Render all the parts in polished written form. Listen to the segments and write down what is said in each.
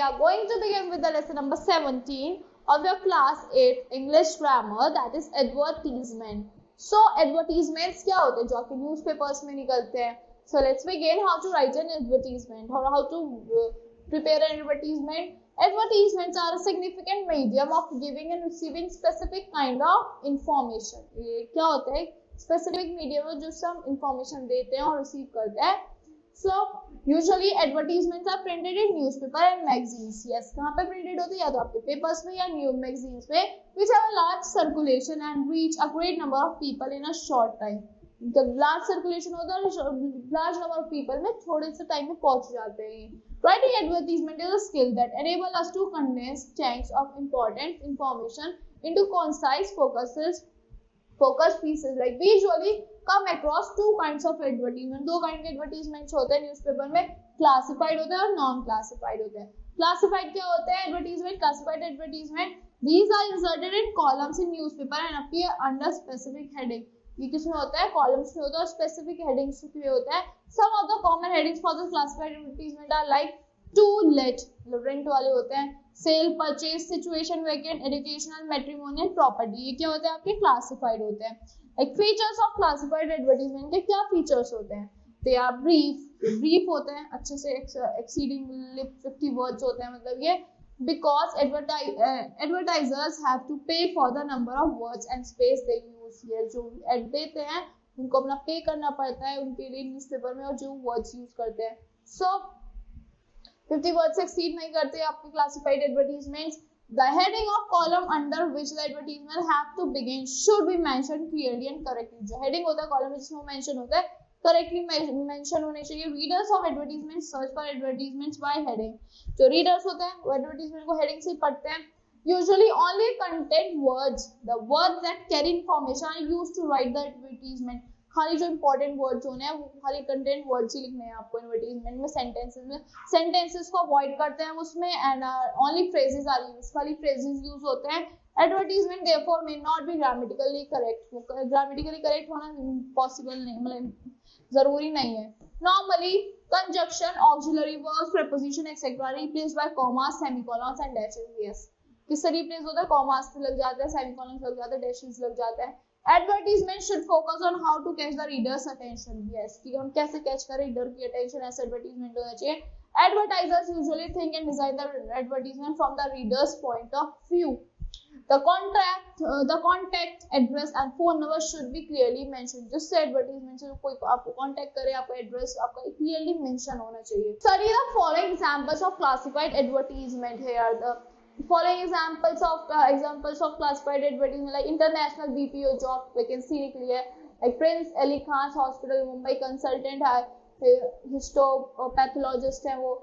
are going to begin with the lesson number 17 of your class 8 English grammar, that is advertisement. So advertisements क्या होते हैं जो आपके newspapers में निकलते हैं. So let's begin how to write an advertisement or how to prepare an advertisement. Advertisements are a significant medium of giving and receiving specific kind of information. ये क्या होता है? Specific medium है जिससे हम information देते हैं और receive करते हैं. So usually advertisements are printed in newspaper and magazines. Yes, कहाँ पे printed होती है? या तो आपके papers में या new magazines में, which have a large circulation and reach a great number of people in a short time. जब large circulation होता है large number of people में थोड़े से time में पहुंच जाते हैं. Writing advertisement is a skill that enable us to condense chunks of important information into concise focus pieces. Like we usually come across two kinds of advertisement. दो kind के advertisements होते हैं न्यूज़पेपर में, classified होते हैं और non classified होते हैं. Classified क्या होते हैं advertisement? Classified advertisement, these are inserted in columns in newspaper and appear under specific heading. ये किसमें होता है? कॉलम्स में होता है और स्पेसिफिक हेडिंग्स में होता है. Some of the common headings for the classified advertisement are like to let, rent वाले होते हैं, sale, purchase, situation vacant, educational, matrimonial, property. ये क्या होते हैं? आपके क्लासिफाइड होते हैं. Like features of classified advertisement के क्या फीचर्स होते हैं? दे आर ब्रीफ होते हैं, अच्छे से एक्सीडिंग 50 वर्ड्स होते हैं, मतलब ये because advertisers have to pay for the number of words and space they use. ये जो एड देते हैं उनको अपना पे करना पड़ता है उनके लिए न्यूज़पेपर में और जो वर्ड्स यूज करते हैं. सो 50 वर्ड्स एक्सीड नहीं करते आपके classified advertisements. The heading of column under which the advertisement have to begin should be mentioned clearly and correctly. जो heading होता है कॉलम में जिसमें मेंशन होता है करेक्टली मेंशन होने चाहिए. Readers of advertisement search for advertisements by heading. जो रीडर्स होते हैं वो एडवर्टाइजमेंट को हेडिंग से पढ़ते हैं. Usually only content words, the words that carry information are used to write the advertisement. खाली जो इंपॉर्टेंट वर्ड्स होने हैं वो खाली कंटेंट वर्ड्स ही लिखने हैं आपको एडवर्टाइजमेंट में. सेंटेंसेस को अवॉइड करते हैं उसमें and only phrases are used. खाली फ्रेजेस यूज होते हैं. Advertisement therefore may not be grammatically correct. Grammatically correct होना पॉसिबल नहीं, मतलब जरूरी नहीं है. Normally conjunction, auxiliary verbs, preposition etcetera replaced by commas, semicolons and dashes. Yes, किससे रिप्लेस होता है? कॉमास से लग जाता है, सेमीकोलॉन्स लग जाता है, डैशेस लग जाता है. Advertisement should focus on how to catch the readers attention. Yes, कि हम कैसे कैच करें रीडर की अटेंशन, ऐसा एडवर्टाइजमेंट होना चाहिए. Advertisers usually think and design the advertisement from the readers point of view. The contact address and phone number should be clearly mentioned. जिससे advertisement से कोई आपको कांटेक्ट करे, आपका एड्रेस आपका क्लियरली मेंशन होना चाहिए. Study the following examples of classified advertisement. Here are the following examples of classified advertisement, like international BPO job vacancy निकली है, like Prince Ali Khan's Hospital Mumbai consultant है, histopathologist है, वो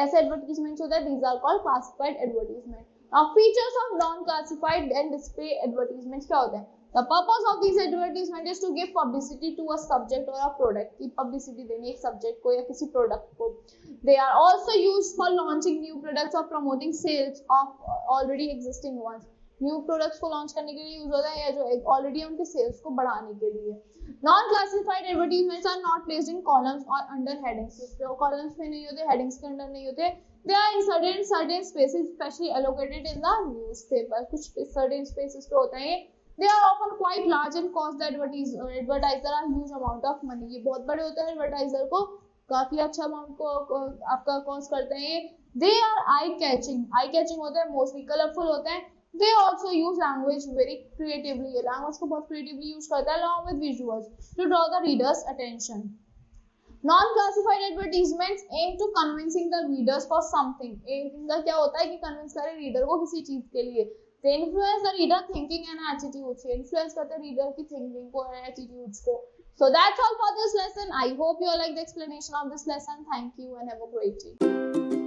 ऐसे advertisement होता है. These are called classified advertisement. Now features of non-classified and display advertisements क्या होते हैं? The purpose of these advertisement is to give publicity to a subject or a product. की publicity देनी एक subject को या किसी product को. They are also used for launching new products or promoting sales of already existing ones. New products को launch करने के लिए use होता है या जो already उनके sales को बढ़ाने के लिए. Non-classified advertisements are not placed in columns or under headings. जो columns में नहीं होते, headings के अंदर नहीं होते. They are inserted in certain spaces, especially allocated in the newspaper. कुछ certain spaces पे होता है. They are often quite large and cost the advertiser a huge amount of money. ये बहुत बड़े होते हैं, advertiser को काफी अच्छा amount को आपका cost करते हैं. They are eye catching. Eye catching होता है, mostly colorful होते हैं. They also use language very creatively. ये language को बहुत creatively use करता है along with visuals to draw the reader's attention. Non-classified advertisements aim to convincing the readers for something. इनका क्या होता है कि convince करें reader को किसी चीज के लिए. They influence the reader thinking and attitudes. Influence करते हैं reader की thinking को और attitudes को. So that's all for this lesson. I hope you all like the explanation of this lesson. Thank you and have a great day.